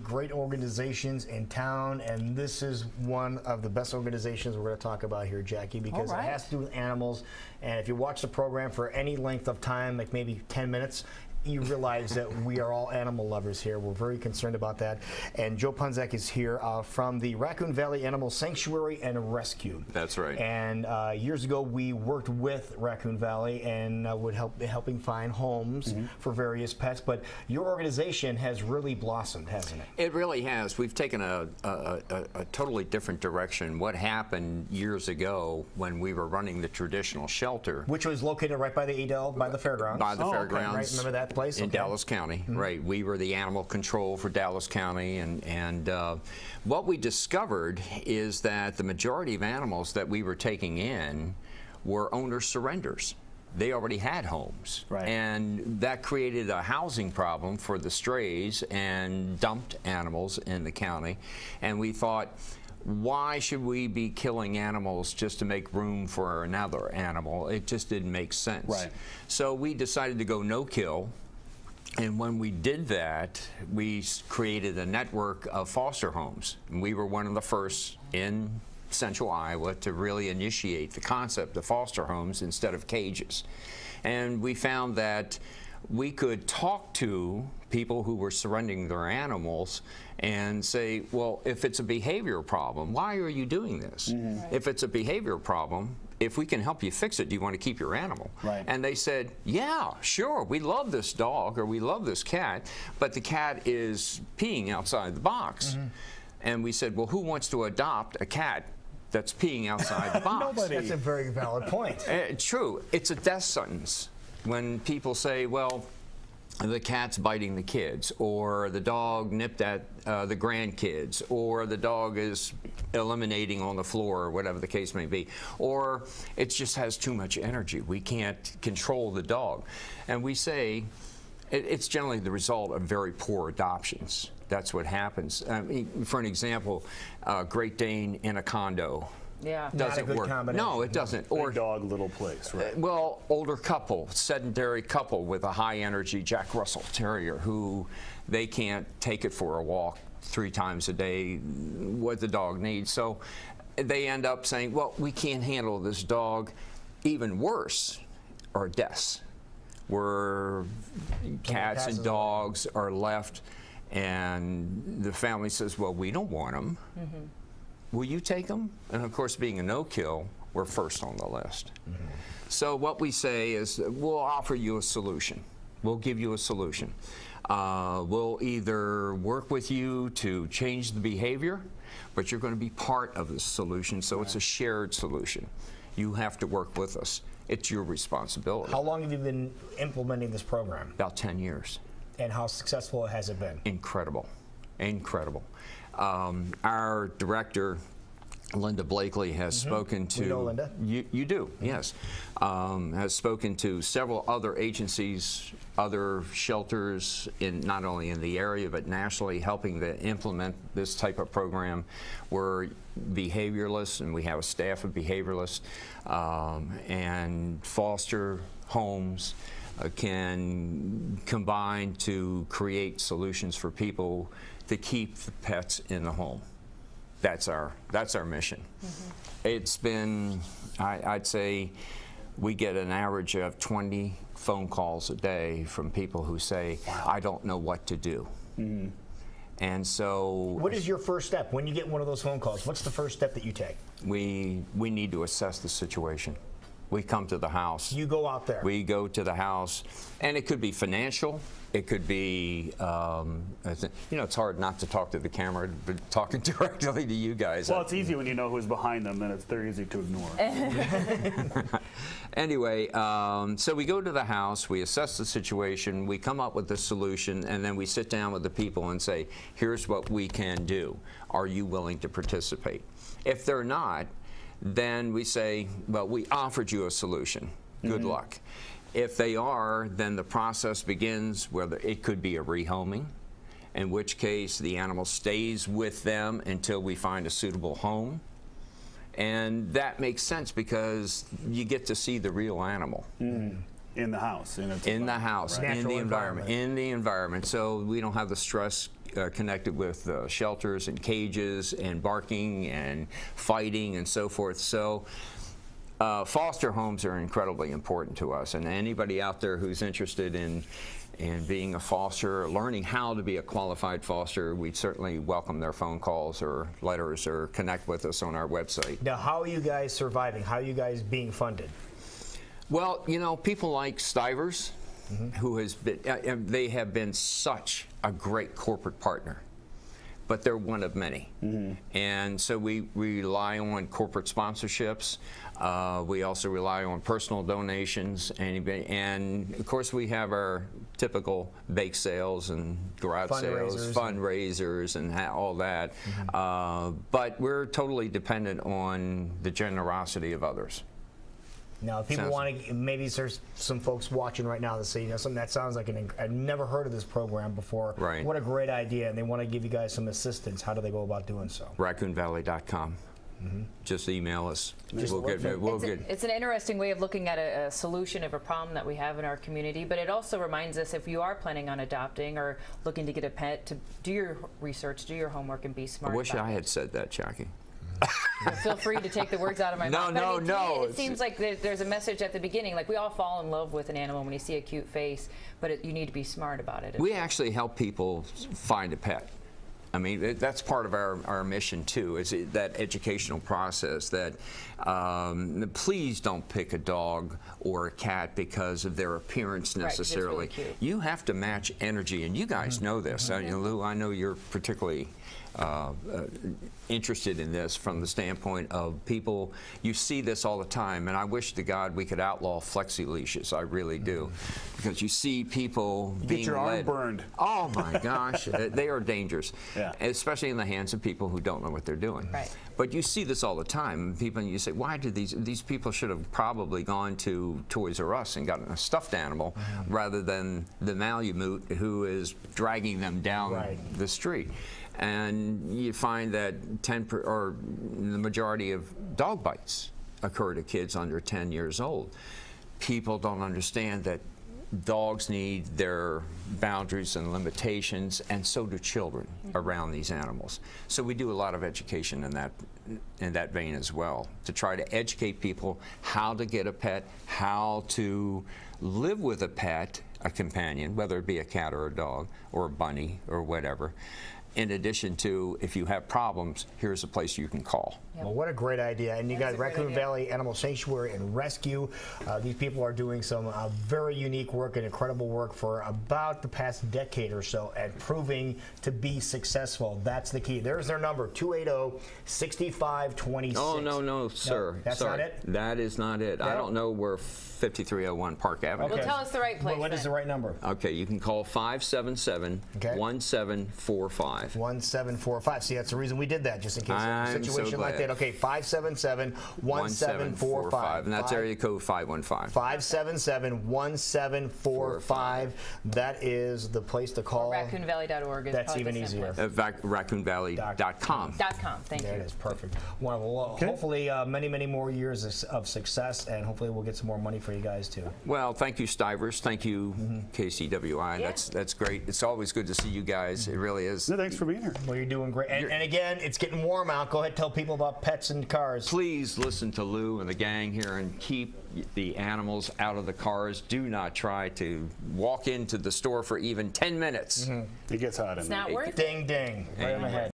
Great organizations in town, and this is one of the best organizations we're going to talk about here, Jackie, because it has to do with animals. And if you watch the program for any length of time, like maybe 10 minutes, you realize that we are all animal lovers here. We're very concerned about that. And Joe Punzak is here from the Raccoon Valley Animal Sanctuary and Rescue. That's right. And years ago, we worked with Raccoon Valley and would helping find homes for various pets. But your organization has really blossomed, hasn't it? It really has. We've taken a totally different direction. What happened years ago when we were running the traditional shelter, which was located right by the Edel, by the fairgrounds. By the fairgrounds. Okay, right. Remember that place? In Dallas County, right. We were the animal control for Dallas County, and what we discovered is that the majority of animals that we were taking in were owner surrenders. They already had homes, and that created a housing problem for the strays and dumped animals in the county. And we thought, why should we be killing animals just to make room for another animal? It just didn't make sense. Right. So we decided to go no-kill. And when we did that, we created a network of foster homes. And we were one of the first in central Iowa to really initiate the concept of foster homes instead of cages. And we found that we could talk to people who were surrendering their animals and say, well, if it's a behavior problem, why are you doing this? If it's a behavior problem, if we can help you fix it, do you want to keep your animal? And they said, yeah, sure, we love this dog or we love this cat, but the cat is peeing outside the box. And we said, well, who wants to adopt a cat that's peeing outside the box? Nobody. That's a very valid point. True. It's a death sentence when people say, well, the cat's biting the kids, or the dog nipped at the grandkids, or the dog is eliminating on the floor, or whatever the case may be, or it just has too much energy. We can't control the dog. And we say it's generally the result of very poor adoptions. That's what happens. For an example, Great Dane in a condo. Doesn't work. No, it doesn't. Or dog, little place, right? Well, older couple, sedentary couple with a high energy Jack Russell Terrier who they can't take it for a walk 3 times a day, what the dog needs. So they end up saying, well, we can't handle this dog. Even worse are deaths, where cats and dogs are left and the family says, well, we don't want them. Will you take them? And of course, being a no-kill, we're first on the list. So what we say is, we'll offer you a solution. We'll give you a solution. We'll either work with you to change the behavior, but you're going to be part of the solution, so it's a shared solution. You have to work with us. It's your responsibility. How long have you been implementing this program? About 10 years. And how successful has it been? Incredible. Incredible. Our director, Linda Blakely, has spoken to... We know Linda. You do, yes. Has spoken to several other agencies, other shelters, not only in the area, but nationally, helping to implement this type of program. We're behavioralists, and we have a staff of behavioralists, and foster homes can combine to create solutions for people to keep the pets in the home. That's our mission. It's been, I'd say, we get an average of 20 phone calls a day from people who say, I don't know what to do. And so... What is your first step? When you get one of those phone calls, what's the first step that you take? We need to assess the situation. We come to the house. You go out there. We go to the house, and it could be financial. It could be, you know, it's hard not to talk to the camera, but talking directly to you guys. Well, it's easy when you know who's behind them, then they're easy to ignore. Anyway, so we go to the house, we assess the situation, we come up with the solution, and then we sit down with the people and say, here's what we can do. Are you willing to participate? If they're not, then we say, well, we offered you a solution. Good luck. If they are, then the process begins, whether it could be a rehoming, in which case the animal stays with them until we find a suitable home. And that makes sense because you get to see the real animal. In the house. In the house, right. in the environment. So we don't have the stress connected with shelters and cages and barking and fighting and so forth. So foster homes are incredibly important to us, and anybody out there who's interested in being a foster, learning how to be a qualified foster, we'd certainly welcome their phone calls or letters or connect with us on our website. Now, how are you guys surviving? How are you guys being funded? Well, you know, people like Stivers, who has been, they have been such a great corporate partner, but they're one of many. And so we rely on corporate sponsorships. We also rely on personal donations, and of course we have our typical bake sales and garage sales, fundraisers, and all that. But we're totally dependent on the generosity of others. Now, if people want to, maybe there's some folks watching right now that say, you know, something that sounds like I've never heard of this program before. Right. What a great idea, and they want to give you guys some assistance. How do they go about doing so? RaccoonValley.com. Just email us. It's an interesting way of looking at a solution of a problem that we have in our community, but it also reminds us, if you are planning on adopting or looking to get a pet, to do your research, do your homework, and be smart. I wish I had said that, Jackie. Feel free to take the words out of my mouth. No, I mean, no. It seems like there's a message at the beginning. Like, we all fall in love with an animal when you see a cute face, but you need to be smart about it. We actually help people find a pet. I mean, that's part of our mission too, is that educational process that please don't pick a dog or a cat because of their appearance necessarily. Right, it's really cute. You have to match energy, and you guys know this. Lou, I know you're particularly interested in this from the standpoint of people. You see this all the time, and I wish to God we could outlaw flexi leashes. I really do, because you see people being get your arm burned. Oh my gosh, they are dangerous, Yeah. especially in the hands of people who don't know what they're doing. Right. But you see this all the time. People, you say, why do these people should have probably gone to Toys R Us and gotten a stuffed animal rather than the Malamute who is dragging them down the street. And you find that the majority of dog bites occur to kids under 10 years old. People don't understand that dogs need their boundaries and limitations, and so do children around these animals. So we do a lot of education in that vein as well, to try to educate people how to get a pet, how to live with a pet, a companion, whether it be a cat or a dog or a bunny or whatever. In addition to, if you have problems, here's a place you can call. Well, what a great idea. And you guys, Raccoon Valley Animal Sanctuary and Rescue, these people are doing some very unique work and incredible work for about the past decade or so and proving to be successful. That's the key. There's their number, 280-6526. Oh, no, sir. No, that's Sorry. not it? That is not it. No? I don't know where 5301 Park Avenue Well, tell us the right place. What is the right number? Okay, you can call 577-1745. 1745. See, that's the reason we did that, just in case I'm there's a situation so like glad. that. Okay, 577-1745. And that's area code 515. 577-1745. That is the place to call. RaccoonValley.org is That's probably even the easier. simplest. RaccoonValley.com. Thank There you. it is. Perfect. Well, hopefully many, many more years of success, and hopefully we'll get some more money for you guys too. Well, thank you, Stivers. Thank you, KCWI. Yeah. That's great. It's always good to see you guys. It really is. No, thanks for being here. Well, you're doing great. And again, it's getting warm out. Go ahead, tell people about pets and cars. Please listen to Lou and the gang here and keep the animals out of the cars. Do not try to walk into the store for even 10 minutes. It gets hot in It's there. not worth it. Ding, ding. Right on the head.